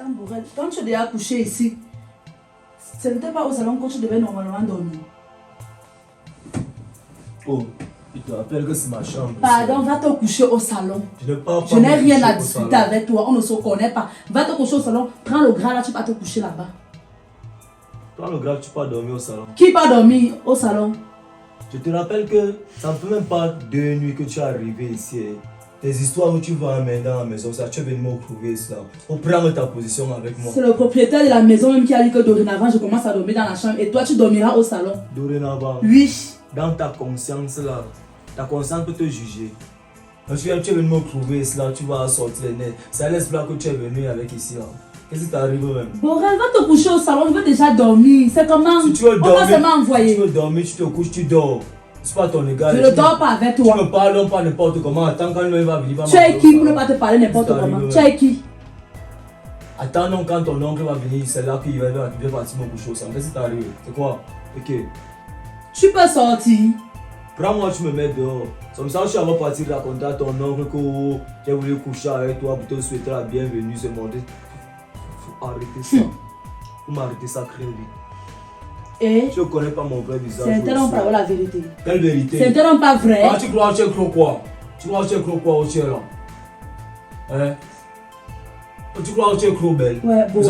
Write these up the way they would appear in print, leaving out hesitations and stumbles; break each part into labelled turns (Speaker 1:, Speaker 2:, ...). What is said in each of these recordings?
Speaker 1: Madame Borel, quand tu es déjà couché ici, ce n'était pas au salon que tu devais normalement dormir.
Speaker 2: Oh, il te rappelle que c'est ma chambre.
Speaker 1: Pardon, va te coucher au salon.
Speaker 2: Je
Speaker 1: n'ai rien à discuter avec toi, on ne se connaît pas. Va te coucher au salon, prends le gras là, tu vas te coucher là-bas.
Speaker 2: Prends le gras, tu peux dormir au salon.
Speaker 1: Qui va dormir au salon?
Speaker 2: Je te rappelle que ça ne fait même pas 2 nuits que tu es arrivé ici. Tes histoires où tu vas amener dans la maison, ça, tu es venu me prouver cela. Pour prendre ta position avec moi.
Speaker 1: C'est le propriétaire de la maison même qui a dit que dorénavant, je commence à dormir dans la chambre et toi, tu dormiras au salon.
Speaker 2: Dorénavant?
Speaker 1: Oui.
Speaker 2: Dans ta conscience là, ta conscience peut te juger. Quand tu es venu me prouver cela, tu vas sortir les nez. C'est à l'espoir que tu es venu avec ici là. Qu'est-ce qui t'arrive même?
Speaker 1: Borel, va te coucher au salon, je veux déjà dormir. C'est comment?
Speaker 2: Si tu veux dormir,
Speaker 1: on va seulement envoyer.
Speaker 2: Si tu veux dormir, tu te couches, tu dors. C'est pas ton égal.
Speaker 1: Je ne dors pas avec toi.
Speaker 2: Tu me parles pas n'importe comment. Attends quand il va venir.
Speaker 1: Tu es qui pour ne pas te parler n'importe comment? Tu es qui?
Speaker 2: Attends non, quand ton oncle va venir, c'est là qu'il va partir me coucher au salon. Qu'est-ce qui t'arrive? C'est quoi? Ok.
Speaker 1: Tu peux sortir.
Speaker 2: Prends-moi, tu me mets dehors. Comme ça, je vais partir raconter à ton oncle que j'ai voulu coucher avec toi pour te souhaiter la bienvenue. C'est mon Dieu. Faut arrêter ça. Faut m'arrêter ça très vite.
Speaker 1: Et
Speaker 2: tu ne connais pas mon vrai visage.
Speaker 1: C'est intéressant pas la vérité.
Speaker 2: Quelle vérité?
Speaker 1: C'est intéressant pas vrai.
Speaker 2: Ah, tu crois que tu es quoi? Tu crois que tu es quoi au ciel là? Hein? Tu crois que tu es trop belle?
Speaker 1: Ouais, bon, je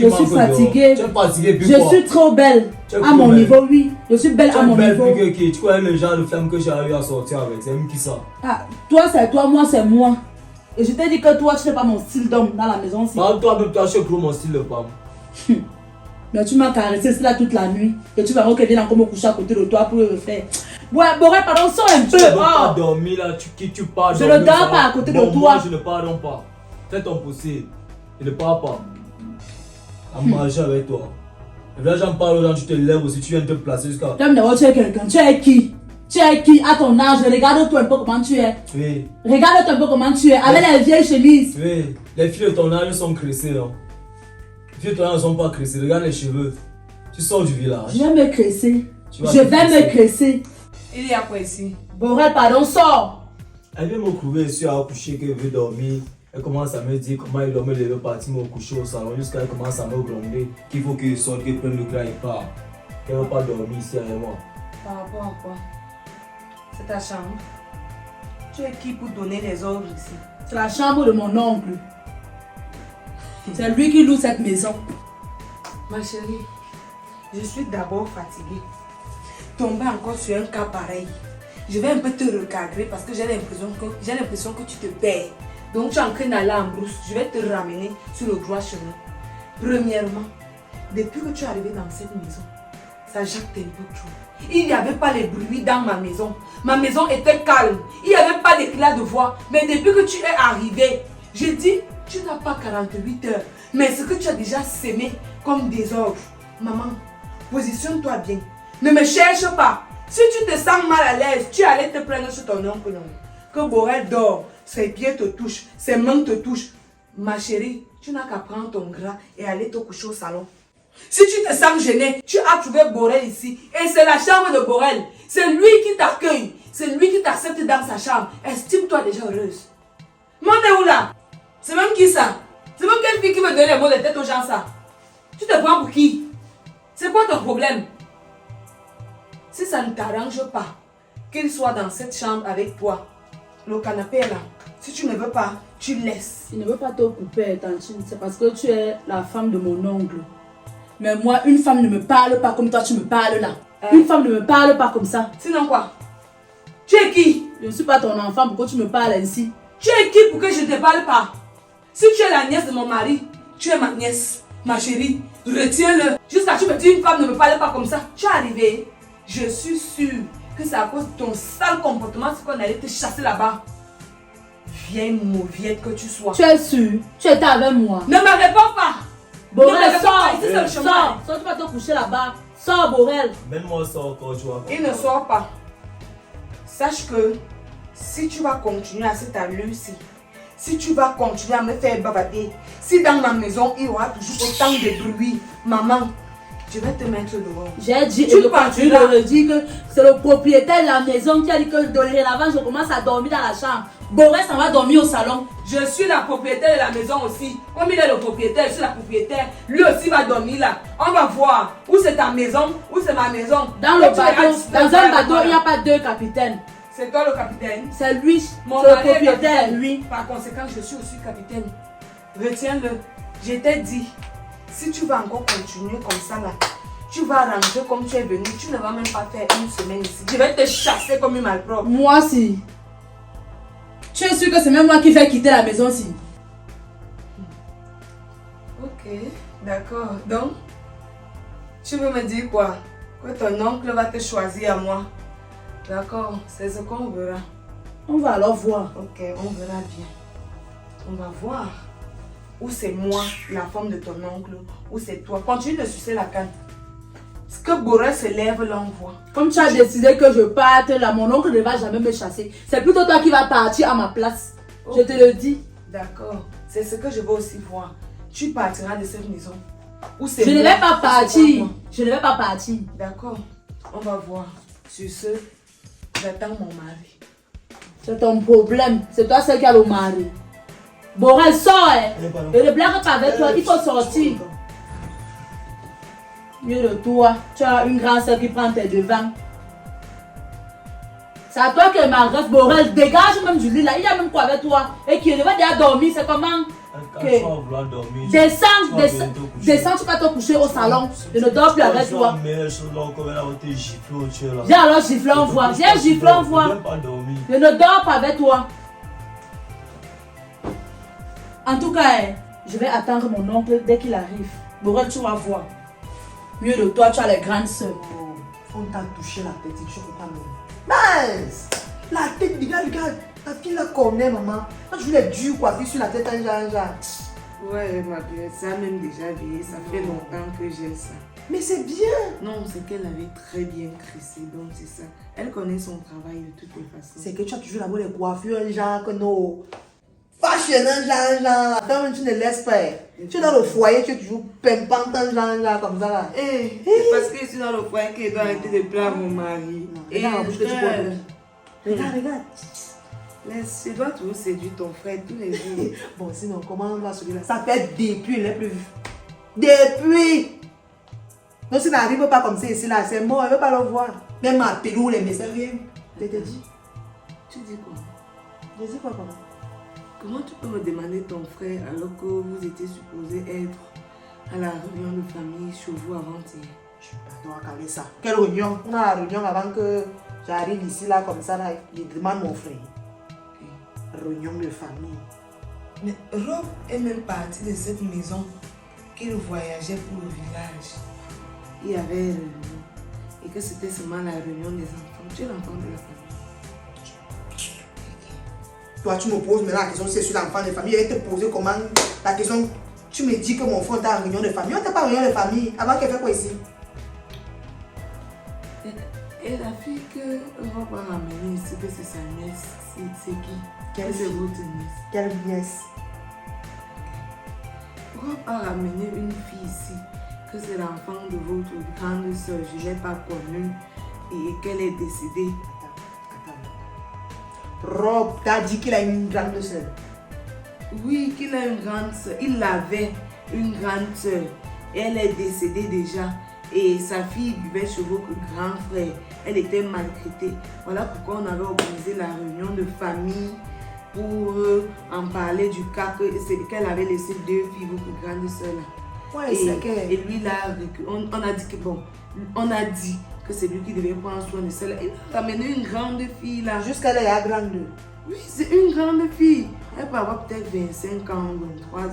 Speaker 1: suis fatiguée.
Speaker 2: Tu es fatiguée puis
Speaker 1: je
Speaker 2: quoi?
Speaker 1: suis trop belle. À mon niveau, oui. Je suis belle à mon niveau.
Speaker 2: Tu es belle plus que qui? Tu connais le genre de femme que j'ai eu à sortir avec? C'est même qui ça?
Speaker 1: Ah, toi c'est toi, moi c'est moi. Et je t'ai dit que toi tu n'es pas mon style d'homme dans la maison.
Speaker 2: Toi-même, toi, je suis mon style de femme.
Speaker 1: Mais tu m'as caressé cela toute la nuit. Et tu vas voir qu'elle vient encore me coucher à côté de toi pour le faire. Ouais, Borel, pardon, sors un peu.
Speaker 2: Tu ne veux pas dormir là, tu pars.
Speaker 1: Je ne dors pas à côté de toi.
Speaker 2: Moi, je ne pardonne pas. Fais ton possible. Je ne pars pas. À marcher avec toi. Et là, j'en parle aux gens, tu te lèves aussi, tu viens te placer jusqu'à.
Speaker 1: Tu es quelqu'un. Tu es qui? Tu es qui à ton âge? Regarde-toi un peu comment tu es.
Speaker 2: Oui.
Speaker 1: Regarde-toi un peu comment tu es. Avec les vieilles chemises.
Speaker 2: Oui. Les filles de ton âge sont cressées. Hein. Les filles de ton âge ne sont pas cressées. Regarde les cheveux. Tu sors du village.
Speaker 1: Je vais me cresser. Je vais me cresser.
Speaker 3: Il y a quoi ici?
Speaker 1: Borel, pardon, sors.
Speaker 2: Elle vient me trouver ici à coucher qu'elle veut dormir. Elle commence à me dire comment il doit me lever partir me coucher au salon jusqu'à elle commence à me gronder qu'il faut qu'il sorte, qu'il prenne le grand et part. Qu'elle ne va pas dormir ici avec moi.
Speaker 3: Par rapport à quoi? C'est ta chambre. Tu es qui pour donner les ordres ici?
Speaker 1: C'est la chambre de mon oncle. C'est lui qui loue cette maison.
Speaker 3: Ma chérie, je suis d'abord fatiguée. Tomber encore sur un cas pareil. Je vais un peu te recadrer parce que j'ai l'impression que tu te perds. Donc tu es en train d'aller en brousse. Je vais te ramener sur le droit chemin. Premièrement, depuis que tu es arrivé dans cette maison, ça jacte un peu trop. Il n'y avait pas les bruits dans ma maison. Ma maison était calme. Il n'y avait pas d'éclat de voix. Mais depuis que tu es arrivé, je dis, tu n'as pas 48 heures. Mais ce que tu as déjà sémé comme désordre. Maman, positionne-toi bien. Ne me cherche pas. Si tu te sens mal à l'aise, tu allais te plaindre sur ton oncle. Que Borel dort, ses pieds te touchent, ses mains te touchent. Ma chérie, tu n'as qu'à prendre ton gras et aller te coucher au salon. Si tu te sens gêné, tu as trouvé Borel ici. Et c'est la chambre de Borel. C'est lui qui t'accueille. C'est lui qui t'accepte dans sa chambre. Estime-toi déjà heureuse. Mon est où là? C'est même qui ça? C'est même quelle fille qui me donne les mots de tête aux gens ça? Tu te prends pour qui? C'est quoi ton problème? Si ça ne t'arrange pas qu'il soit dans cette chambre avec toi, le canapé est là. Si tu ne veux pas, tu laisses.
Speaker 1: Il ne veut pas te couper, Tantine. C'est parce que tu es la femme de mon oncle. Mais moi, une femme ne me parle pas comme toi, tu me parles là. Une femme ne me parle pas comme ça.
Speaker 3: Sinon quoi? Tu es qui?
Speaker 1: Je ne suis pas ton enfant, pourquoi tu me parles ainsi?
Speaker 3: Tu es qui pour que je ne te parle pas? Si tu es la nièce de mon mari, tu es ma nièce, ma chérie. Retiens-le. Jusqu'à ce que tu me dis une femme ne me parle pas comme ça. Tu es arrivé. Je suis sûre que c'est à cause de ton sale comportement qu'on allait te chasser là-bas. Vieille mauviette que tu sois.
Speaker 1: Tu es sûre? Tu étais avec moi.
Speaker 3: Ne me réponds pas.
Speaker 1: Borel, sors.
Speaker 3: Ici, c'est le chemin.
Speaker 1: Sors, tu vas te coucher là-bas. Sors, Borel.
Speaker 2: Mène-moi ça encore, tu vois.
Speaker 3: Il ne sort pas. Sache que si tu vas continuer à cette allure-ci, si tu vas continuer à me faire bavader, si dans ma maison il y aura toujours autant de bruit, maman, Je vais te mettre dehors.
Speaker 1: J'ai dit,
Speaker 3: Tu
Speaker 1: et je continue
Speaker 3: partiras.
Speaker 1: de le dire que c'est le propriétaire de la maison qui a dit que dorénavant, je commence à dormir dans la chambre. Boris, on va dormir au salon.
Speaker 3: Je suis la propriétaire de la maison aussi. Comme il est le propriétaire, je suis la propriétaire. Lui aussi va dormir là. On va voir où c'est ta maison, où c'est ma maison.
Speaker 1: Dans le bateau, dans un bateau, il n'y a pas deux capitaines.
Speaker 3: C'est toi le capitaine.
Speaker 1: C'est lui,
Speaker 3: Mon
Speaker 1: c'est le
Speaker 3: mari est
Speaker 1: propriétaire,
Speaker 3: capitaine.
Speaker 1: lui.
Speaker 3: Par conséquent, je suis aussi capitaine. Retiens-le. Je t'ai dit, si tu vas encore continuer comme ça là, tu vas rentrer comme tu es venu. Tu ne vas même pas faire une semaine ici. Je vais te chasser comme une malpropre.
Speaker 1: Moi, si. Tu es sûr que c'est même moi qui vais quitter la maison, si.
Speaker 3: Ok, d'accord. Donc, tu veux me dire quoi? Que ton oncle va te choisir à moi. D'accord, c'est ce qu'on verra.
Speaker 1: On va alors voir.
Speaker 3: Ok, on verra bien. On va voir. Ou c'est moi, la femme de ton oncle, ou c'est toi. Continue de sucer la canne. Ce que Boris se lève, l'envoie.
Speaker 1: Comme tu as décidé que je parte là, mon oncle ne va jamais me chasser. C'est plutôt toi qui vas partir à ma place. Je te le dis.
Speaker 3: D'accord, c'est ce que je veux aussi voir. Tu partiras de cette maison. Ou c'est
Speaker 1: Je ne
Speaker 3: moi,
Speaker 1: vais pas
Speaker 3: ou c'est
Speaker 1: partir.
Speaker 3: moi.
Speaker 1: Je ne vais pas partir.
Speaker 3: D'accord, on va voir. Sur ce, j'attends mon mari.
Speaker 1: C'est ton problème. C'est toi seul qui a le mari. Borel, sors. Et ne blague pas avec toi. Il faut sortir. Mieux de toi, tu as une grande soeur qui prend tes devants. C'est à toi que m'adresse, Borel. Dégage même du lit là. Il y a même quoi avec toi. Et qui va déjà dormir. C'est comment?
Speaker 2: Quand tu vas vouloir dormir,
Speaker 1: Descends, tu vas te coucher au salon. Je ne dors plus avec toi.
Speaker 2: J'ai
Speaker 1: J'ai alors giflé en voix. J'ai giflé en voix. Je ne dors pas avec toi. En tout cas, je vais attendre mon oncle dès qu'il arrive. Borel, tu vas voir. Mieux de toi, tu as les grandes soeurs.
Speaker 4: On t'a touché la tête, tu comprends même. Nice! La tête, regarde. Ta fille la connaît, maman. Quand tu voulais dur, quoi, puis sur la tête, un genre.
Speaker 3: Ouais, ma belle, ça a même déjà vieilli. Ça fait longtemps que j'ai ça.
Speaker 4: Mais c'est bien!
Speaker 3: Non, c'est qu'elle avait très bien crissé, donc c'est ça. Elle connaît son travail de toutes les façons.
Speaker 4: C'est que tu as toujours d'abord les coiffures, un genre que non. Fashion, un genre. Attends, tu ne laisses pas. Tu es dans le foyer, tu es toujours pimpante, un genre comme ça là.
Speaker 3: Eh, c'est parce que je suis dans le foyer que je dois arrêter de plaindre mon mari.
Speaker 4: Regarde la bouche que tu bois. Regarde.
Speaker 3: Laisse, je dois toujours séduire ton frère tous les jours.
Speaker 4: Bon, sinon, comment on va celui-là? Ça fait depuis, il n'est plus vu. Depuis! Donc, s'il n'arrive pas comme ça ici, là, c'est mort, il ne veut pas le voir. Même ma pelou, les messages, rien. Je te dis.
Speaker 3: Tu dis quoi?
Speaker 4: Je dis quoi, comment?
Speaker 3: Comment tu peux me demander ton frère alors que vous étiez supposé être à la réunion de famille chez vous avant-hier?
Speaker 4: Je suis pas dans à caler ça. Quelle réunion? On a la réunion avant que j'arrive ici, là, comme ça, là. Il demande mon frère. Réunion de famille.
Speaker 3: Mais Rob est même parti de cette maison qu'il voyageait pour le village. Il y avait une réunion et que c'était seulement la réunion des enfants. Tu es l'enfant de la famille.
Speaker 4: Toi, tu me poses maintenant la question si c'est sur l'enfant de famille. Je vais te poser comment la question. Tu me dis que mon frère est en réunion de famille. On n'était pas en réunion de famille. Avant qu'elle fait quoi ici?
Speaker 3: Et la fille que Rob a ramenée ici, que c'est sa nièce, c'est qui?
Speaker 4: Quelle
Speaker 3: C'est
Speaker 4: fille?
Speaker 3: votre nièce.
Speaker 4: Quelle nièce?
Speaker 3: Rob a ramené une fille ici, que c'est l'enfant de votre grande soeur. Je ne l'ai pas connue et qu'elle est décédée.
Speaker 4: Attends. Rob t'a dit qu'il a une grande soeur.
Speaker 3: Oui, qu'il a une grande soeur. Il avait une grande soeur. Elle est décédée déjà. Et sa fille vivait chez votre grand frère. Elle était maltraitée. Voilà pourquoi on avait organisé la réunion de famille pour en parler du cas qu'elle avait laissé deux filles, votre grande soeur là.
Speaker 4: Ouais, c'est que.
Speaker 3: Et lui là, on a dit que bon, on a dit que c'est lui qui devait prendre soin de celle-là. Il a ramené une grande fille là.
Speaker 4: Jusqu'à là, il y a grande.
Speaker 3: Oui, c'est une grande fille. Elle peut avoir peut-être 25 ans, 23 ans.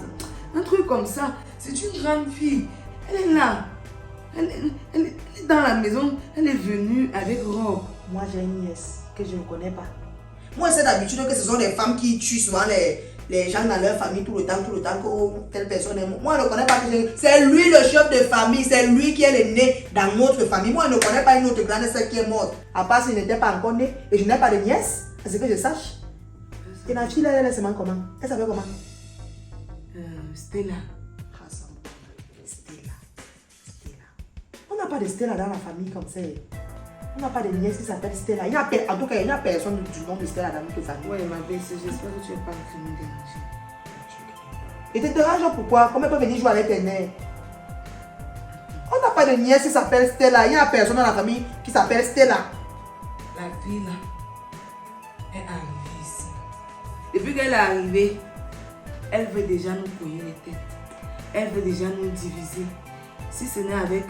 Speaker 3: Un truc comme ça. C'est une grande fille. Elle est là. Elle est dans la maison. Elle est venue avec Rob.
Speaker 4: Moi, j'ai une nièce que je ne connais pas. Moi, c'est d'habitude que ce sont les femmes qui tuent souvent les gens dans leur famille tout le temps que oh, telle personne est. Moi, je ne connais pas que c'est lui le chef de famille, c'est lui qui est le né dans notre famille. Moi, je ne connais pas une autre grande sœur qui est morte. À part s'il n'était pas encore né et je n'ai pas de nièce, c'est ce que je sache. Et la fille là, elle se comment? Elle s'appelle comment?
Speaker 3: Stella.
Speaker 4: Stella. n'a pas de Stella dans la famille comme ça. On n'a pas de nièce qui s'appelle Stella. En tout cas, il n'y a personne du nom de Stella dans notre famille.
Speaker 3: Ouais, ma belle, j'espère que tu n'es pas en train de me déranger.
Speaker 4: Et tu te déranges pourquoi? Comment elle peut venir jouer avec tes nerfs? On n'a pas de nièce qui s'appelle Stella. Il n'y a personne dans la famille qui s'appelle Stella.
Speaker 3: La fille là est arrivée ici. Depuis qu'elle est arrivée, elle veut déjà nous cogner les têtes. Elle veut déjà nous diviser. Si ce n'est avec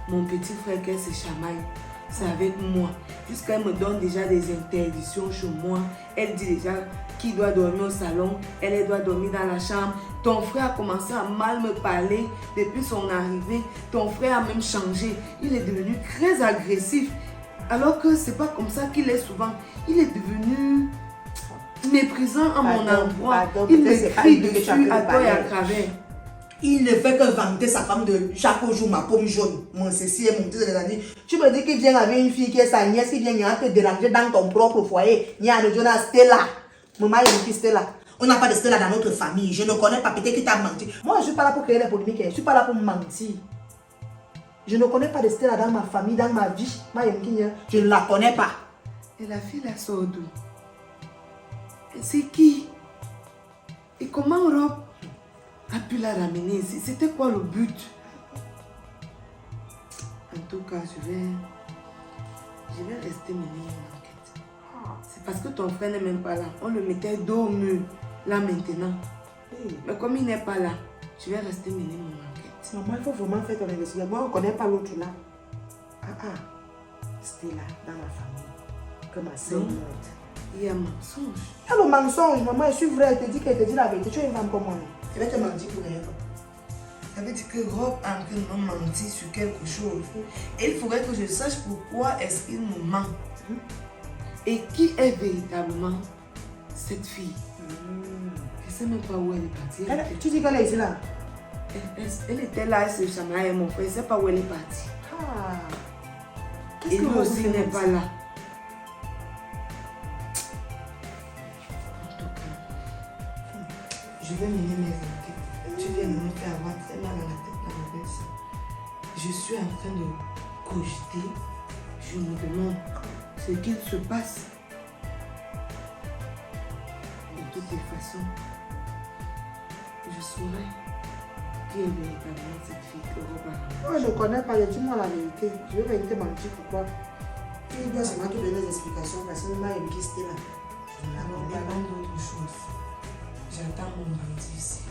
Speaker 3: mon petit frère qu'elle se chamaille, c'est avec moi. Puisqu'elle me donne déjà des interdictions chez moi. Elle dit déjà qui doit dormir au salon. Elle doit dormir dans la chambre. Ton frère a commencé à mal me parler depuis son arrivée. Ton frère a même changé. Il est devenu très agressif. Alors que c'est pas comme ça qu'il est souvent. Il est devenu méprisant à mon endroit. Il me crie dessus à toi et à travers.
Speaker 4: Il ne fait que vanter sa femme de chaque jour, ma pomme jaune. Mon ceci et mon petit de l'année. Tu me dis qu'il vient avec une fille qui est sa nièce, qui vient te déranger dans ton propre foyer. Il y a le Jonas Stella. Maman, il y a Stella. On n'a pas de Stella dans notre famille. Je ne connais pas, peut-être qu'il t'a menti. Moi, je ne suis pas là pour créer des polémiques. Je ne suis pas là pour mentir. Je ne connais pas de Stella dans ma famille, dans ma vie. Je ne la connais pas.
Speaker 3: Et la fille la sort d'où? C'est qui? Et comment Rob a pu la ramener ici? C'était quoi le but? En tout cas, je vais rester mener mon enquête. C'est parce que ton frère n'est même pas là. On le mettait dos au mur, là maintenant. Mais comme il n'est pas là, je vais rester mener mon enquête.
Speaker 4: Maman, il faut vraiment faire ton investigation. Moi, on ne connaît pas l'autre là. C'était là, dans la famille. Que ma soeur morte.
Speaker 3: Il y a mensonge.
Speaker 4: Il y a le mensonge, maman, je suis vraie. Elle te dit qu'elle te dit la vérité. Tu es une femme comme moi. Je vais te mentir pour rien.
Speaker 3: Ça veut dire que Rob est en train de me mentir sur quelque chose. Et il faudrait que je sache pourquoi est-ce qu'il me ment. Et qui est véritablement cette fille? Je ne sais même pas où elle est partie.
Speaker 4: Tu dis qu'elle est ici là?
Speaker 3: Elle était là, elle se chamaillait mon frère. Je ne sais pas où elle est partie.
Speaker 4: Qu'est-ce
Speaker 3: Et
Speaker 4: que
Speaker 3: lui
Speaker 4: vous
Speaker 3: aussi
Speaker 4: faites
Speaker 3: n'est pas là. En tout cas, je vais mener mes enquêtes. Tu viens de me faire avoir très mal à la tête dans ma belle. Je suis en train de cogiter. Je me demande ce qu'il se passe. De toutes les façons, je saurai qui est véritablement cette fille que Rob a.
Speaker 4: Moi, je ne connais pas. Dis-moi la vérité. Je vais venir te mentir pourquoi. Tu dois seulement te donner des explications parce que moi, il me dit là.
Speaker 3: Alors, il y a plein d'autres choses. J'attends mon mari ici.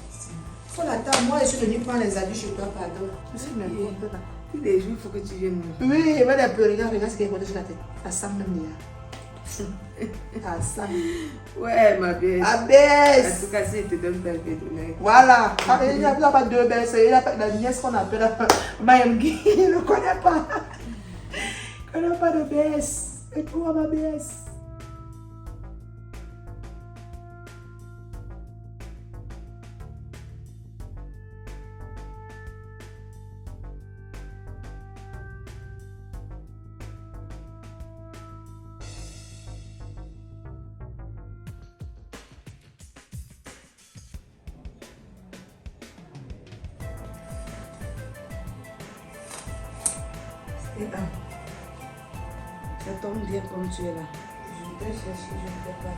Speaker 4: Faut l'attendre. Moi, je suis venue prendre les habits chez toi, pardon. Je suis même pas.
Speaker 3: Tous les jours, il faut que tu viennes me.
Speaker 4: Oui, je vais les pleurer. Regarde ce qu'il y a sur la tête. À ça même, à ça.
Speaker 3: Ouais, ma belle.
Speaker 4: Abaisse.
Speaker 3: En tout cas, si il te donne ta vie,
Speaker 4: voilà. Il n'y a pas deux belles. Il n'y a pas la nièce qu'on appelle Mayam Guy. Il ne connaît pas. Il ne connaît pas de baisse. Et toi, ma baisse.
Speaker 3: Ça tombe bien comme tu es là. Je vais chercher, je ne peux pas.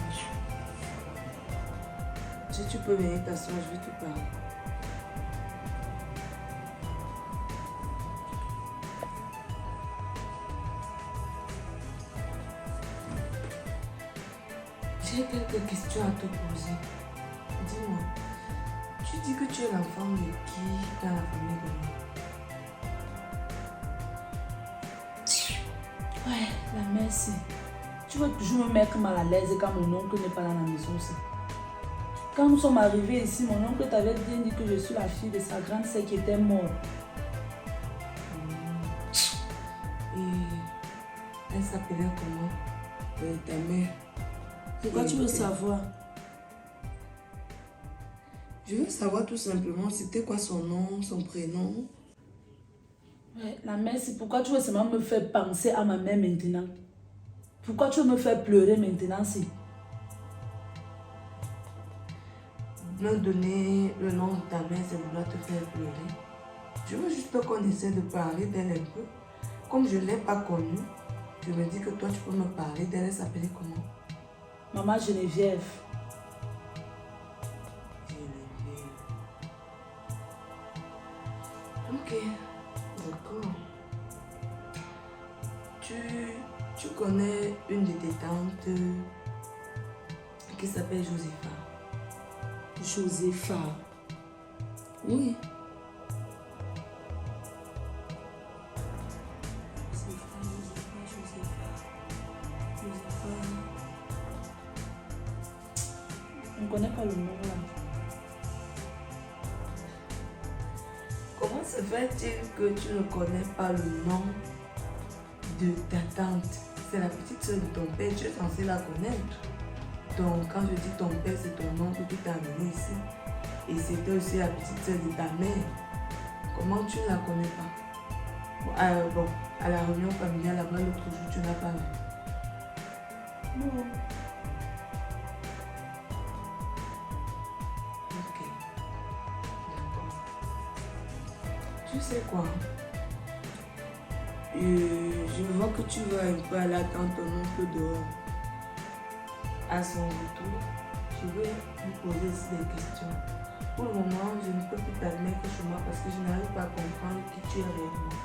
Speaker 3: Si tu peux venir t'asseoir, je vais te parler. J'ai quelques questions à te poser. Dis-moi, tu dis que tu es l'enfant de qui dans la famille de moi?
Speaker 1: Ouais, la merci. Tu veux toujours me mettre mal à l'aise quand mon oncle n'est pas dans la maison aussi. Quand nous sommes arrivés ici, mon oncle t'avait bien dit que je suis la fille de sa grande sœur qui était morte.
Speaker 3: Et elle s'appelait comment? Ta mère.
Speaker 1: Pourquoi tu veux savoir?
Speaker 3: Je veux savoir tout simplement c'était quoi son nom, son prénom.
Speaker 1: Ouais, la mère, c'est pourquoi tu veux seulement me faire penser à ma mère maintenant? Pourquoi tu veux me faire pleurer maintenant? Si?
Speaker 3: Me donner le nom de ta mère, c'est vouloir te faire pleurer. Je veux juste qu'on essaie de parler d'elle un peu. Comme je ne l'ai pas connue, je me dis que toi, tu peux me parler d'elle. Elle s'appelait comment?
Speaker 1: Maman Geneviève.
Speaker 3: Geneviève. Ok, d'accord. Tu connais une de tes tantes qui s'appelle Josepha?
Speaker 1: Josepha.
Speaker 3: Oui.
Speaker 1: On ne connaît pas le nom là.
Speaker 3: Comment se fait-il que tu ne connais pas le nom de ta tante? C'est la petite soeur de ton père, tu es censé la connaître. Donc quand je dis ton père, c'est ton oncle qui t'a amené ici. Et c'était aussi la petite soeur de ta mère. Comment tu ne la connais pas? Bon, à la réunion familiale là-bas l'autre jour, tu n'as pas vu.
Speaker 1: Non.
Speaker 3: Ok. D'accord. Tu sais quoi? Je vois que tu vas un peu aller attendre ton oncle dehors. À son retour, je vais lui poser aussi des questions. Pour le moment, je ne peux plus t'admettre chez moi parce que je n'arrive pas à comprendre qui tu es réellement.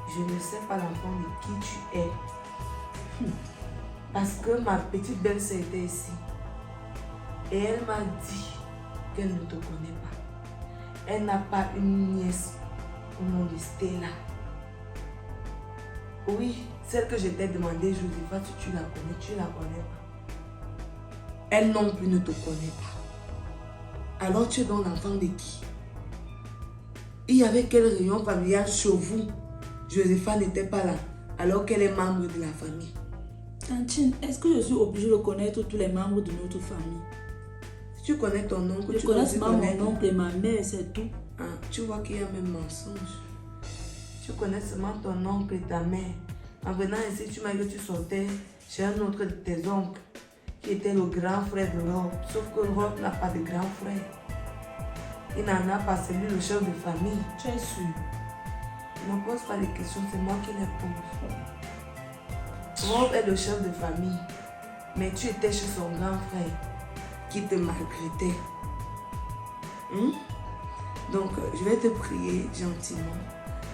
Speaker 3: Je ne sais pas l'enfant de qui tu es. Parce que ma petite belle-sœur était ici. Et elle m'a dit qu'elle ne te connaît pas. Elle n'a pas une nièce au nom de Stella. Oui, celle que je t'ai demandé, Josepha, si tu la connais, tu la connais pas. Elle non plus ne te connaît pas. Alors tu es donc l'enfant de qui? Il y avait quelle réunion familiale chez vous? Josepha n'était pas là, alors qu'elle est membre de la famille.
Speaker 1: Tantine, est-ce que je suis obligée de connaître tous les membres de notre famille?
Speaker 3: Si tu connais ton oncle,
Speaker 1: Je connais seulement mon oncle et ma mère, c'est tout.
Speaker 3: Ah, tu vois qu'il y a même mensonge. Tu connais seulement ton oncle et ta mère. En venant ici, tu m'as dit que tu sortais chez un autre de tes oncles, qui était le grand frère de Rob. Sauf que Rob n'a pas de grand frère. Il n'en a pas, c'est lui le chef de famille.
Speaker 1: Tu es sûr?
Speaker 3: Ne me pose pas de questions, c'est moi qui les pose. Rob est le chef de famille, mais tu étais chez son grand frère qui te maltraitait. Donc, je vais te prier gentiment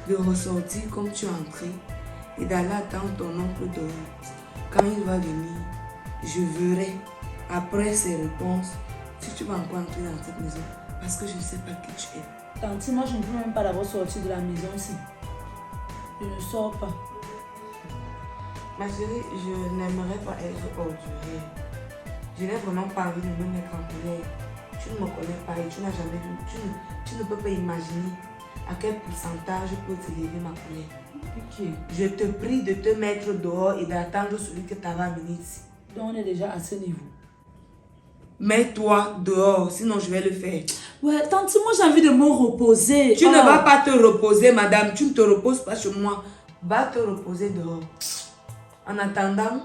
Speaker 3: de ressortir comme tu es entré et d'aller attendre ton oncle dehors. Quand il va venir, je verrai après ses réponses si tu vas encore entrer dans cette maison parce que je ne sais pas qui tu es.
Speaker 1: Tantine, moi je ne peux même pas d'abord sortir de la maison ici. Je ne sors pas.
Speaker 3: Ma chérie, je n'aimerais pas être ordurière. Je n'ai vraiment pas envie de me mettre en colère. Tu ne me connais pas et tu n'as jamais vu. Tu ne peux pas imaginer à quel pourcentage peut s'élever ma colère.
Speaker 1: Ok.
Speaker 3: Je te prie de te mettre dehors et d'attendre celui que tu avais amené ici.
Speaker 1: Donc on est déjà à ce niveau.
Speaker 3: Mets-toi dehors, sinon je vais le faire.
Speaker 1: Ouais, Tantine, moi j'ai envie de me reposer.
Speaker 3: Tu ne vas pas te reposer, madame. Tu ne te reposes pas chez moi. Va te reposer dehors. En attendant,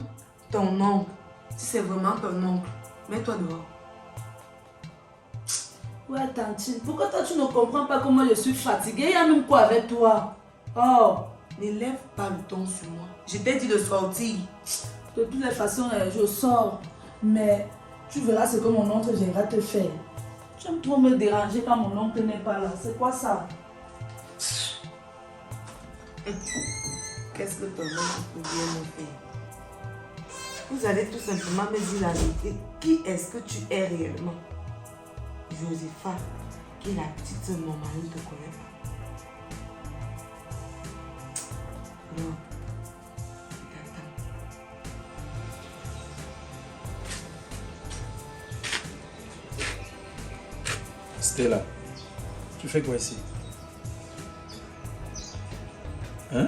Speaker 3: ton oncle, si c'est vraiment ton oncle, mets-toi dehors.
Speaker 1: Ouais, Tantine, pourquoi toi tu ne comprends pas comment je suis fatiguée? Il y a même quoi avec toi? Oh,
Speaker 3: N'élève pas le ton sur moi. Je t'ai dit de sortir.
Speaker 1: de toutes les façons, je sors. Mais tu verras ce que mon oncle viendra te faire. Tu aimes trop me déranger quand mon oncle n'est pas là. C'est quoi ça?
Speaker 3: Qu'est-ce que ton oncle peut bien me faire? Vous allez tout simplement me dire la vérité. Qui est-ce que tu es réellement? Josepha, qui est la petite sœur de mon mari, ne te connaît pas. Non.
Speaker 5: Stella, tu fais quoi ici? Hein?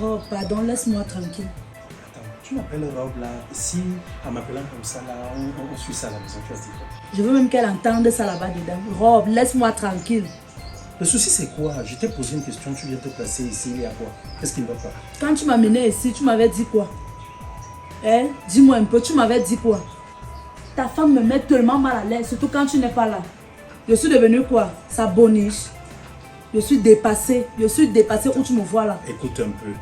Speaker 1: Oh, pardon, laisse-moi tranquille.
Speaker 5: Attends, tu m'appelles Rob là. Si en m'appelant comme ça là, on suit ça à la maison, tu vas dire quoi?
Speaker 1: Je veux même qu'elle entende ça là-bas dedans. Rob, laisse-moi tranquille.
Speaker 5: Le souci c'est quoi? Je t'ai posé une question, tu viens te placer ici, il y a quoi? Qu'est-ce qui ne va pas?
Speaker 1: Quand tu m'as mené ici, tu m'avais dit quoi? Hein? Dis-moi un peu, tu m'avais dit quoi? Ta femme me met tellement mal à l'aise, surtout quand tu n'es pas là. Je suis devenue quoi? Sa boniche. Je suis dépassée où tu me vois là.
Speaker 5: Écoute un peu.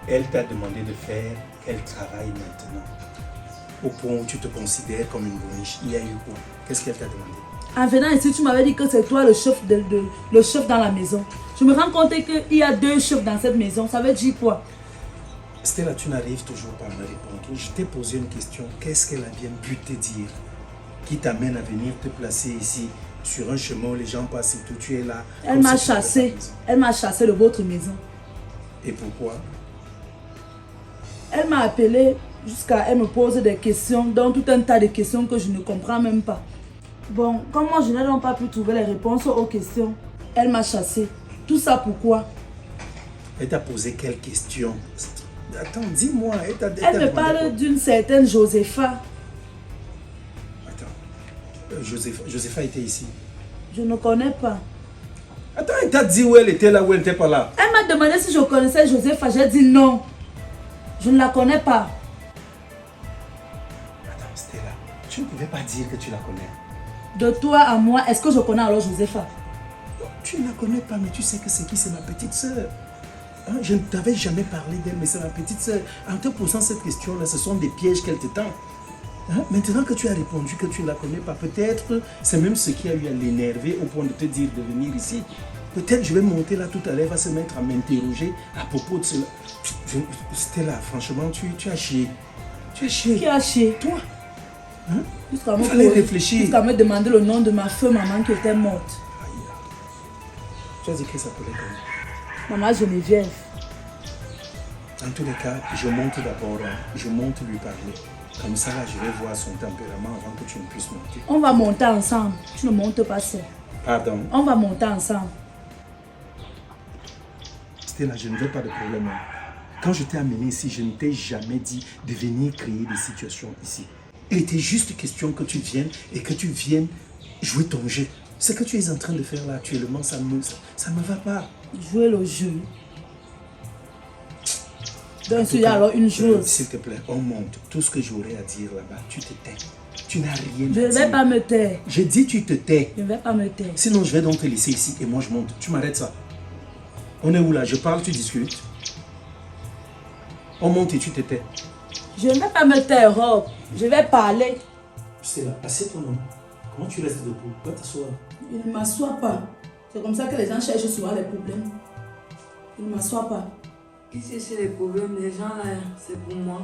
Speaker 5: Elle t'a demandé de faire quel travail maintenant? Au point où tu te considères comme une boniche. Il y a eu quoi? Qu'est-ce qu'elle t'a demandé?
Speaker 1: En venant ici, tu m'avais dit que c'est toi le chef, le chef dans la maison. Je me rends compte qu'il y a 2 chefs dans cette maison. Ça veut dire quoi?
Speaker 5: Stella, tu n'arrives toujours pas à me répondre. Je t'ai posé une question. Qu'est-ce qu'elle a bien pu te dire qui t'amène à venir te placer ici sur un chemin où les gens passent et tout? Tu es là.
Speaker 1: Elle m'a chassé. Elle m'a chassé de votre maison.
Speaker 5: Et pourquoi?
Speaker 1: Elle m'a appelé jusqu'à elle me pose des questions, donc tout un tas de questions que je ne comprends même pas. Bon, comme moi je n'ai donc pas pu trouver les réponses aux questions, elle m'a chassé. Tout ça pourquoi?
Speaker 5: Elle t'a posé quelles questions? Attends, dis-moi.
Speaker 1: Elle me parle d'une certaine Josepha.
Speaker 5: Attends, Josepha était ici.
Speaker 1: Je ne connais pas.
Speaker 5: Attends, elle t'a dit où elle était là, où elle n'était pas là.
Speaker 1: Elle m'a demandé si je connaissais Josepha. J'ai dit non. Je ne la connais pas.
Speaker 5: Attends, Stella, tu ne pouvais pas dire que tu la connais.
Speaker 1: De toi à moi, est-ce que je connais alors Josepha?
Speaker 5: Tu ne la connais pas, mais tu sais que c'est qui? C'est ma petite soeur. Hein, je ne t'avais jamais parlé d'elle, mais c'est ma petite soeur. En te posant cette question-là, ce sont des pièges qu'elle te tend. Hein? Maintenant que tu as répondu que tu ne la connais pas, peut-être c'est même ce qui a eu à l'énerver au point de te dire de venir ici. Peut-être je vais monter là tout à l'heure, elle va se mettre à m'interroger à propos de cela. Stella, franchement, tu as chié. Tu as chié.
Speaker 1: Qui a chié?
Speaker 5: Toi. Hein?
Speaker 1: Il
Speaker 5: fallait réfléchir.
Speaker 1: Jusqu'à me demander le nom de ma feu maman qui était morte.
Speaker 5: Tu as dit qu'elle s'appelait comment?
Speaker 1: Maman Geneviève.
Speaker 5: En tous les cas, je monte d'abord, je monte lui parler. Comme ça, là, je vais voir son tempérament avant que tu ne puisses monter.
Speaker 1: On va monter ensemble. Tu ne montes pas seul.
Speaker 5: Pardon?
Speaker 1: On va monter ensemble.
Speaker 5: Stella, je ne veux pas de problème. Quand je t'ai amené ici, je ne t'ai jamais dit de venir créer des situations ici. Il était juste question que tu viennes et que tu viennes jouer ton jeu. Ce que tu es en train de faire là actuellement, ça ne me va pas.
Speaker 1: Jouer le jeu. Donc, il y a alors une chose.
Speaker 5: S'il te plaît, on monte. Tout ce que j'aurais à dire là-bas, tu te tais. Tu n'as rien à
Speaker 1: Je
Speaker 5: dire.
Speaker 1: ne vais pas me taire.
Speaker 5: J'ai dit tu te tais.
Speaker 1: Je ne vais pas me taire.
Speaker 5: Sinon, je vais donc te laisser ici et moi je monte. Tu m'arrêtes ça. On est où là? Je parle, tu discutes. On monte et tu te tais.
Speaker 1: Je ne vais pas me taire, Rob. Je vais parler.
Speaker 5: C'est là, assieds-toi non. Comment tu restes debout? Va t'asseoir.
Speaker 1: Il ne m'assoit pas. C'est comme ça que les gens cherchent souvent les problèmes. Il ne m'assoit pas.
Speaker 3: Ici, c'est les problèmes. Les gens là, c'est pour moi.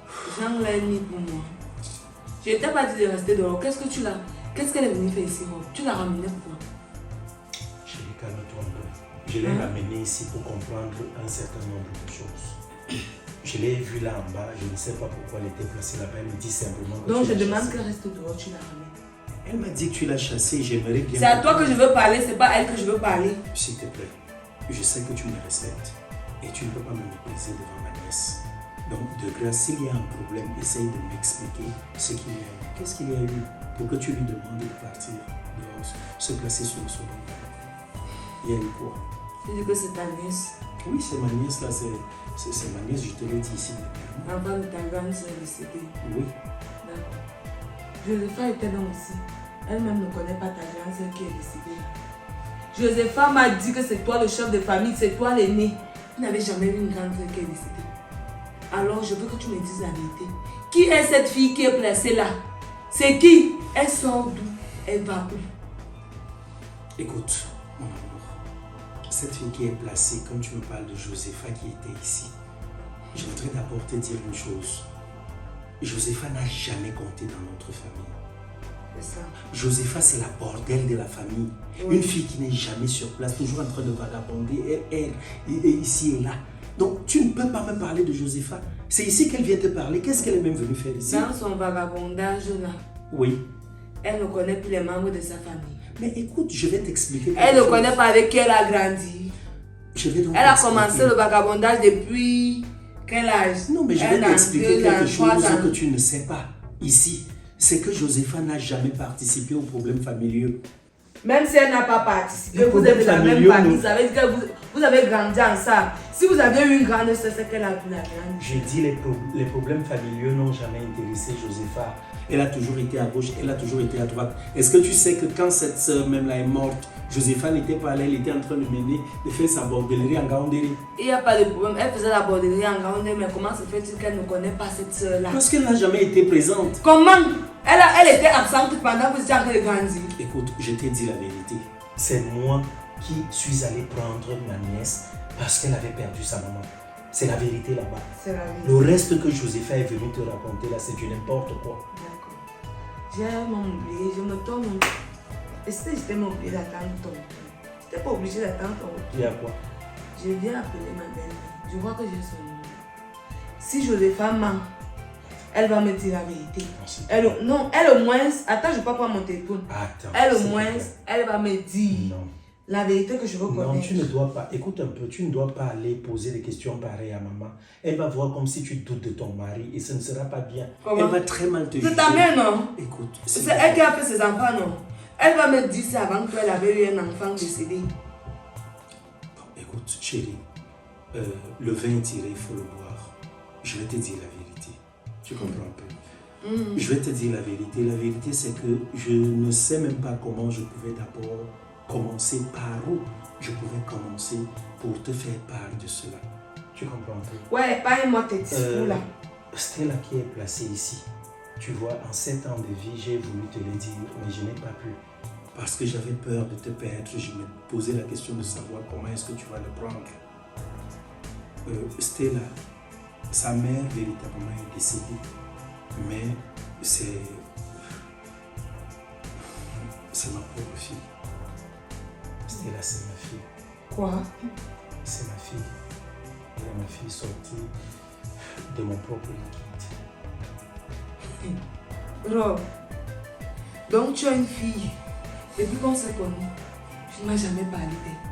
Speaker 3: Les gens là, ni pour moi. Je ne t'ai pas dit de rester dehors. Qu'est-ce qu'elle est venue faire ici, Rob? Tu l'as ramenée pourquoi?
Speaker 5: Chérie, calme-toi un peu. Je l'ai ramenée ici pour comprendre un certain nombre de choses. Je l'ai vue là en bas, je ne sais pas pourquoi elle était placée là-bas. Elle me dit simplement que
Speaker 3: donc
Speaker 5: tu
Speaker 3: je
Speaker 5: l'as
Speaker 3: demande
Speaker 5: chassée.
Speaker 3: qu'elle reste dehors, tu la ramènes.
Speaker 5: Elle m'a dit que tu l'as chassée, j'aimerais bien...
Speaker 3: C'est à toi que je veux parler, c'est pas à elle que je veux parler.
Speaker 5: S'il te plaît, je sais que tu me respectes et tu ne peux pas me mépriser devant ma nièce. Donc, de grâce, s'il y a un problème, essaye de m'expliquer ce qu'il y a eu. Qu'est-ce qu'il y a eu pour que tu lui demandes de partir dehors, se placer sur le second plan? Il y a eu quoi?
Speaker 3: Tu dis que c'est ta nièce.
Speaker 5: Oui, c'est ma nièce là, c'est ma nièce, je te l'ai dit ici.
Speaker 3: L'enfant de ta grande soeur est décédée.
Speaker 5: Oui.
Speaker 3: D'accord. Josepha était donc aussi. Elle-même ne connaît pas ta grande soeur qui est décédée. Josepha m'a dit que c'est toi le chef de famille, c'est toi l'aîné. Tu n'avais jamais vu une grande soeur qui est décédée. Alors je veux que tu me dises la vérité. Qui est cette fille qui est placée là? C'est qui? Elle sort d'où? Elle va où?
Speaker 5: Écoute, mon amour, cette fille qui est placée, comme tu me parles de Josepha qui était ici, je voudrais d'abord te dire une chose. Josepha n'a jamais compté dans notre famille.
Speaker 3: C'est ça.
Speaker 5: Josepha, c'est la bordelle de la famille.
Speaker 3: Oui.
Speaker 5: Une fille qui n'est jamais sur place, toujours en train de vagabonder, elle, ici et là. Donc, tu ne peux pas me parler de Josepha. C'est ici qu'elle vient te parler. Qu'est-ce qu'elle est même venue faire ici?
Speaker 3: Dans son vagabondage là,
Speaker 5: Oui.
Speaker 3: elle ne connaît plus les membres de sa famille.
Speaker 5: Mais écoute, je vais t'expliquer.
Speaker 3: Elle ne connaît pas avec qui elle a grandi.
Speaker 5: Je vais donc
Speaker 3: Elle a
Speaker 5: t'expliquer.
Speaker 3: commencé le vagabondage depuis quel âge?
Speaker 5: Non, mais je vais t'expliquer quelque chose que tu ne sais pas. Ici, c'est que Josepha n'a jamais participé aux problèmes familiaux.
Speaker 3: Même si elle n'a pas participé,
Speaker 5: Les
Speaker 3: vous
Speaker 5: problèmes
Speaker 3: êtes de la même
Speaker 5: familiaux,
Speaker 3: famille,
Speaker 5: nous.
Speaker 3: ça veut dire que vous avez grandi ensemble. Si vous avez eu une grande sœur, c'est qu'elle a pu la grande.
Speaker 5: J'ai dit les problèmes familiaux n'ont jamais intéressé Josepha. Elle a toujours été à gauche, elle a toujours été à droite. Est-ce que tu sais que quand cette sœur même là est morte, Josépha n'était pas là, elle était en train de faire sa bordellerie en Gaoundéry.
Speaker 1: Il n'y a pas de problème. Elle faisait la bordellerie en Gaoundé, mais comment se fait-il qu'elle ne connaît pas cette soeur-là?
Speaker 5: Parce qu'elle n'a jamais été présente.
Speaker 1: Comment? Elle était absente pendant que vous étiez en train de grandir.
Speaker 5: Écoute, je t'ai dit la vérité. C'est moi qui suis allé prendre ma nièce parce qu'elle avait perdu sa maman. C'est la vérité là-bas.
Speaker 3: C'est la vérité.
Speaker 5: Le reste que Josépha est venu te raconter là, c'est du n'importe quoi.
Speaker 3: D'accord. J'ai oublié, je me tourne. Est-ce que j'étais oublié d'attendre ton tour? Je n'étais pas obligé d'attendre ton tour.
Speaker 5: Il y a quoi?
Speaker 3: Je viens appeler ma belle. Je vois que j'ai son numéro. Si Josépha ment, elle va me dire la vérité. Elle au moins, attends, je ne vais pas prendre mon téléphone.
Speaker 5: Attends.
Speaker 3: Elle au moins, elle va me dire
Speaker 5: Non.
Speaker 3: la vérité que je veux connaître.
Speaker 5: Non, tu ne dois pas, écoute un peu, tu ne dois pas aller poser des questions pareilles à maman. Elle va voir comme si tu doutes de ton mari et ce ne sera pas bien.
Speaker 3: Comment?
Speaker 5: Elle va très mal te juger.
Speaker 3: C'est ta mère, non?
Speaker 5: Écoute,
Speaker 3: C'est elle qui a fait ses enfants, non? Elle va me dire ça avant qu'elle avait eu un enfant décédé.
Speaker 5: Bon, écoute, chérie, le vin est tiré, il faut le boire. Je vais te dire la vérité. Tu comprends un peu? Je vais te dire la vérité. La vérité, c'est que je ne sais même pas comment je pouvais d'abord commencer, par où je pouvais commencer pour te faire part de cela. Tu comprends un peu?
Speaker 3: Ouais, pas moi tes discours là.
Speaker 5: Stella qui est placée ici. Tu vois, en 7 ans de vie, j'ai voulu te le dire, mais je n'ai pas pu. Parce que j'avais peur de te perdre, je me posais la question de savoir comment est-ce que tu vas le prendre. Stella, sa mère véritablement est décédée, mais c'est ma propre fille. Stella, c'est ma fille.
Speaker 3: Quoi?
Speaker 5: C'est ma fille. Elle est ma fille sortie de mon propre liquide.
Speaker 3: Rob, donc tu as une fille. Depuis qu'on s'est connus, tu ne m'as jamais parlé d'elle.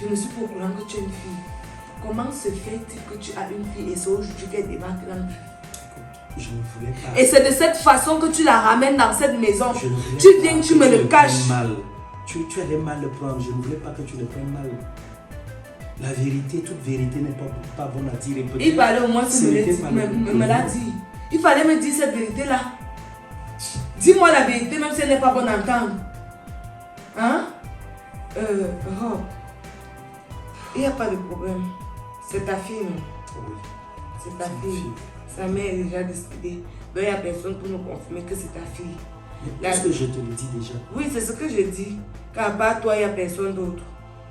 Speaker 3: Je ne suis pas au courant que tu as une fille. Comment se fait-il que tu as une fille et c'est aujourd'hui qu'elle débarque dans la vie?
Speaker 5: Je ne voulais pas.
Speaker 3: Et c'est de cette façon que tu la ramènes dans cette maison. Tu viens, tu me le caches.
Speaker 5: Mal. Tu allais mal le prendre. Je ne voulais pas que tu le prennes mal. La vérité, toute vérité n'est pas bonne à dire.
Speaker 3: Il fallait au moins me l'a dit. Il fallait me dire cette vérité-là. Dis-moi la vérité, même si elle n'est pas bonne à entendre. Hein? Rob, il n'y a pas de problème. C'est ta fille, non?
Speaker 5: Oui.
Speaker 3: C'est ta fille. Sa mère est déjà décédée. Donc il n'y a personne pour nous confirmer que c'est ta fille.
Speaker 5: Est-ce que je te le dis déjà?
Speaker 3: Oui, c'est ce que je dis. Car à part toi, il n'y a personne d'autre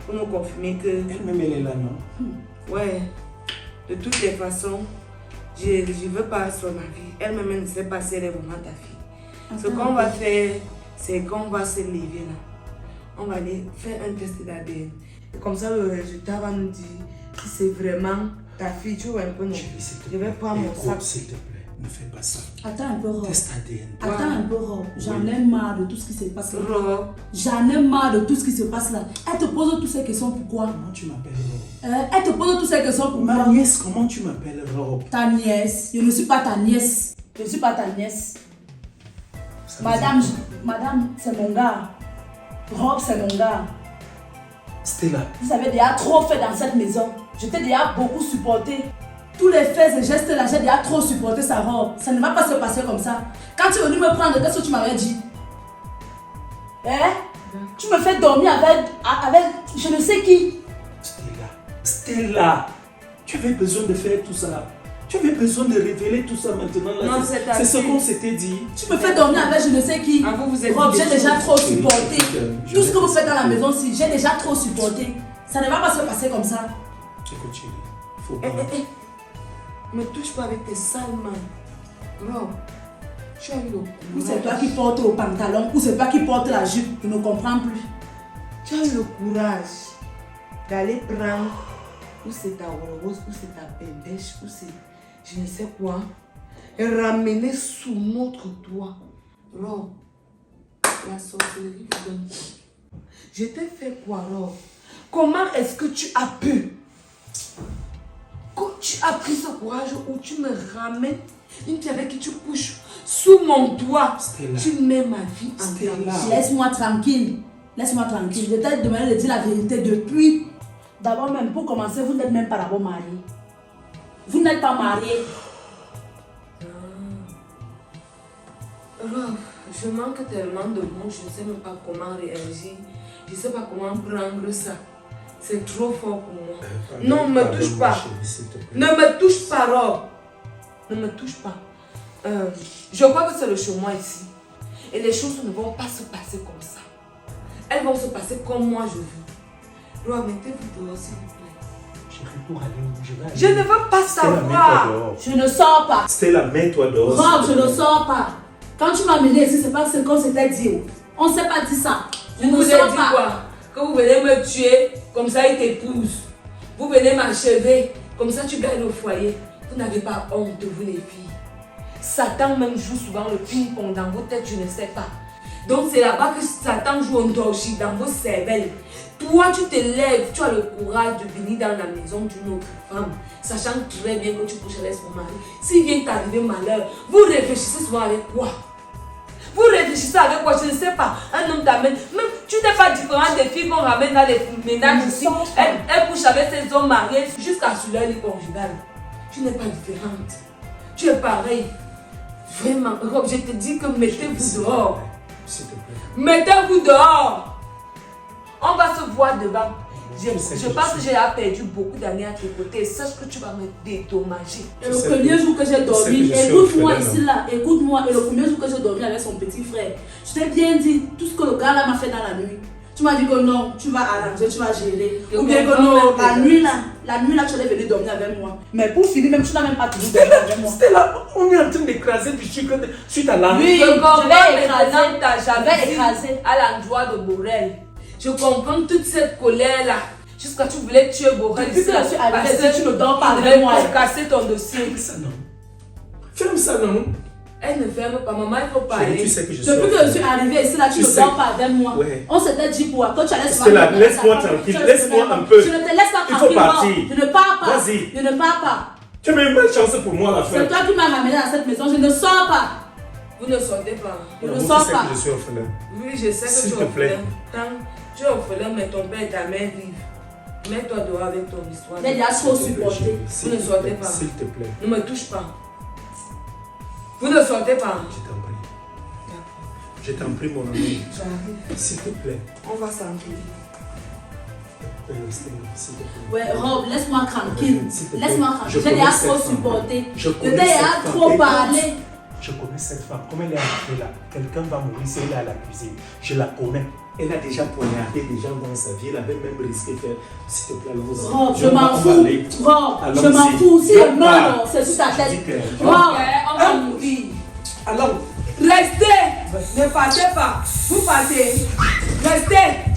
Speaker 3: pour nous confirmer que...
Speaker 5: Elle-même, elle est là, non?
Speaker 3: Ouais. De toutes les façons, je ne veux pas son avis. Elle-même, elle ne sait pas si elle est vraiment ta fille. Ce qu'on va faire, c'est qu'on va se lever là. On va aller faire un test d'ADN. Et comme ça, le résultat va nous dire si c'est vraiment ta fille. Tu vois un peu, non? Je vais prendre mon sac.
Speaker 5: S'il te plaît, ne fais pas ça.
Speaker 1: Attends un peu, Rob.
Speaker 5: Test ADN.
Speaker 1: Attends un peu, Rob. J'en ai marre de tout ce qui se passe là.
Speaker 3: Rob,
Speaker 1: J'en ai marre de tout ce qui se passe là. Elle te pose toutes ces questions, pourquoi?
Speaker 5: Comment tu m'appelles Rob?
Speaker 1: Elle te pose toutes ces questions, pourquoi?
Speaker 5: Ma nièce, comment tu m'appelles Rob?
Speaker 1: Ta nièce. Je ne suis pas ta nièce. Je ne suis pas ta nièce. Madame, c'est mon gars. Rob, c'est mon gars.
Speaker 5: Stella.
Speaker 1: Vous avez déjà trop fait dans cette maison. Je t'ai déjà beaucoup supporté. Tous les faits et gestes là, j'ai déjà trop supporté sa robe. Ça ne va pas se passer comme ça. Quand tu es venu me prendre, qu'est-ce que tu m'avais dit? Tu me fais dormir avec je ne sais qui.
Speaker 5: Stella, tu avais besoin de faire tout ça. Tu avais besoin de révéler tout ça maintenant.
Speaker 3: Non,
Speaker 5: c'est ce qu'on s'était dit.
Speaker 1: Tu me fais dormir avec je ne sais qui. Rob, j'ai déjà trop supporté. Tout ce que vous faites dans la maison, si j'ai déjà trop supporté. Ça ne va pas se passer comme ça.
Speaker 5: Écoute, chérie, faut pas.
Speaker 3: Ne touche pas avec tes sales mains. Rob, tu as eu le courage.
Speaker 1: Ou c'est toi qui portes le pantalon, ou c'est toi qui portes la jupe. Je ne comprends plus.
Speaker 3: Tu as eu le courage d'aller prendre ou c'est ta rose, ou c'est ta bébêche, ou c'est je ne sais quoi, et ramener sous notre toit. Rob, la sorcellerie vous donne quoi? Je t'ai fait quoi, Rob? Comment est-ce que tu as pu? Quand tu as pris ce courage où tu me ramènes une fille avec qui tu couches sous mon toit,
Speaker 5: Stella.
Speaker 3: Tu mets ma vie en danger.
Speaker 1: Laisse-moi tranquille. Laisse-moi tranquille. Je t'ai demandé de dire la vérité depuis. D'abord même, pour commencer, vous n'êtes même pas d'abord marié. Vous n'êtes pas marié.
Speaker 3: Rob, je manque tellement de mots, je ne sais même pas comment réagir. Je ne sais pas comment prendre ça. C'est trop fort pour moi. Non, ne me touche pas. Ne me touche pas, Rob. Ne me touche pas. Je crois que c'est le chez moi ici. Et les choses ne vont pas se passer comme ça. Elles vont se passer comme moi je veux. Rob, mettez-vous dehors, s'il vous plaît.
Speaker 5: Chérie, pour aller où
Speaker 3: Je ne veux pas savoir.
Speaker 1: Je ne sors pas.
Speaker 5: Stella, mets-toi dehors.
Speaker 1: Rob, je ne sors pas. Quand tu m'as amené ici, c'est pas ce qu'on s'était dit. On ne s'est pas dit ça. Je
Speaker 3: Vous
Speaker 1: ne
Speaker 3: vous avez
Speaker 1: sors
Speaker 3: dit
Speaker 1: pas.
Speaker 3: quoi? Que vous venez me tuer, comme ça il t'épouse. Vous venez m'achever, comme ça tu gagnes au foyer. Vous n'avez pas honte, vous les filles. Satan même joue souvent le ping-pong dans vos têtes, je ne sais pas. Donc c'est là-bas que Satan joue un torchis dans vos cervelles. Toi, tu te lèves, tu as le courage de venir dans la maison d'une autre femme, sachant très bien que tu couches avec son mari. S'il vient t'arriver malheur, vous réfléchissez souvent avec quoi? Vous réfléchissez avec quoi? Je ne sais pas. Un homme t'amène. Même tu n'es pas différent des filles qu'on ramène dans les ménages ici. Elles couchent avec ces hommes mariés jusqu'à sur leur lit conjugal. Tu n'es pas différente. Tu es pareil. Vraiment, Rob, je te dis que mettez-vous dehors.
Speaker 5: S'il te plaît.
Speaker 3: Mettez-vous dehors. On va se voir devant. Je pense que j'ai perdu beaucoup d'années à tes côtés. Sache que tu vas me dédommager.
Speaker 1: Et le premier jour que j'ai dormi, écoute-moi ici là, écoute-moi. Et le premier jour que j'ai dormi avec son petit frère, je t'ai bien dit tout ce que le gars là m'a fait dans la nuit. Tu m'as dit que non, tu vas arranger, tu vas gérer. Ou bien que non, la nuit là, tu allais venir dormir avec moi. Mais pour finir, même tu n'as même pas toujours dormi avec moi.
Speaker 5: Stella, on est en train d'écraser du sucre suite à la
Speaker 1: Oui,
Speaker 3: Je comprends
Speaker 1: je vais
Speaker 3: maintenant ta
Speaker 1: écraser
Speaker 3: jalousie à l'endroit de Borel. Je comprends toute cette colère-là. Jusqu'à tu voulais tuer Borel.
Speaker 1: Depuis que je suis arrivée
Speaker 3: parce
Speaker 1: ici, tu ne dors pas
Speaker 3: il
Speaker 1: avec moi.
Speaker 3: devait casser ton dossier.
Speaker 5: Ferme ça, non. Ferme ça, non.
Speaker 3: Elle ne ferme pas. Maman, il faut
Speaker 5: Chérie,
Speaker 3: parler.
Speaker 5: tu sais que je suis
Speaker 1: Depuis que je suis arrivée ici là, tu
Speaker 5: Tu
Speaker 1: ne
Speaker 5: sais.
Speaker 1: dors pas avec moi.
Speaker 5: Ouais.
Speaker 1: On s'était dit quoi? Quand tu allais se
Speaker 5: Stella,
Speaker 1: marier,
Speaker 5: laisse-moi
Speaker 1: tu
Speaker 5: tranquille,
Speaker 1: allais se
Speaker 5: laisse-moi
Speaker 1: marier.
Speaker 5: un peu.
Speaker 1: Je ne te laisse pas
Speaker 5: Il faut
Speaker 1: tranquille.
Speaker 5: partir.
Speaker 1: Je ne pars pas.
Speaker 5: Vas-y.
Speaker 1: Je ne pars pas.
Speaker 5: Tu as même une malchance pour moi à la fin.
Speaker 1: C'est toi qui m'as ramené dans cette maison. Je ne sors pas.
Speaker 3: Vous ne sortez pas.
Speaker 1: Je ne
Speaker 5: Moi,
Speaker 1: sors
Speaker 5: tu sais
Speaker 1: pas.
Speaker 5: que je suis orphelin.
Speaker 3: Oui, je sais que
Speaker 5: S'il
Speaker 3: tu es
Speaker 5: te plaît.
Speaker 3: orphelin. Quand tu es orphelin, mais ton père et ta mère vivent. Mets-toi dehors avec ton histoire.
Speaker 1: J'ai déjà trop
Speaker 5: S'il te plaît,
Speaker 1: supporté.
Speaker 5: chérie.
Speaker 3: Vous
Speaker 5: S'il
Speaker 3: ne
Speaker 5: te
Speaker 3: sortez
Speaker 5: plaît,
Speaker 3: pas.
Speaker 5: S'il te plaît.
Speaker 3: Ne me touche pas. Vous ne sortez pas.
Speaker 5: Je t'en prie. Je t'en prie, mon ami.
Speaker 3: J'arrive.
Speaker 5: S'il te plaît.
Speaker 3: On va s'engueuler.
Speaker 5: Stella, s'il te plaît.
Speaker 1: Ouais, Rob, laisse-moi tranquille.
Speaker 5: S'il te plaît.
Speaker 1: Laisse-moi
Speaker 5: Je
Speaker 1: tranquille. J'ai
Speaker 5: connais
Speaker 1: déjà
Speaker 5: cette
Speaker 1: trop
Speaker 5: femme.
Speaker 1: supporté.
Speaker 5: Je
Speaker 1: Je
Speaker 5: connais
Speaker 1: t'ai
Speaker 5: cette
Speaker 1: déjà
Speaker 5: femme.
Speaker 1: trop
Speaker 5: Écoute.
Speaker 1: parlé.
Speaker 5: Je connais cette femme. Comme elle est arrivée là, quelqu'un va mourir si elle est à la cuisine. Je la connais. Elle a déjà poignardé des gens dans sa vie. Elle avait même risqué de faire. S'il te plaît, allons-y.
Speaker 1: Rob, je
Speaker 5: On
Speaker 1: m'en
Speaker 5: va
Speaker 1: fous.
Speaker 5: aller.
Speaker 1: Rob, je
Speaker 5: Allons-y.
Speaker 1: m'en fous. Si
Speaker 5: Je
Speaker 1: le
Speaker 5: pars.
Speaker 1: non, c'est sur ta
Speaker 5: Je dis
Speaker 1: tête.
Speaker 5: que-
Speaker 1: Rob,
Speaker 3: On va mourir.
Speaker 5: Alors,
Speaker 3: Restez. Ne partez pas. Vous partez. Restez.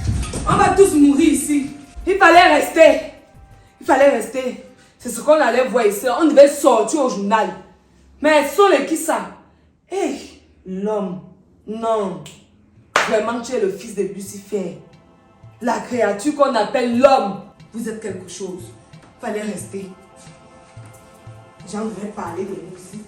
Speaker 3: On va tous mourir ici. Il fallait rester. Il fallait rester. C'est ce qu'on allait voir ici. On devait sortir au journal. Mais sont les qui ça? Hey, l'homme. Non. Vraiment, tu es le fils de Lucifer. La créature qu'on appelle l'homme. Vous êtes quelque chose. Il fallait rester. J'en devais parler de nous ici.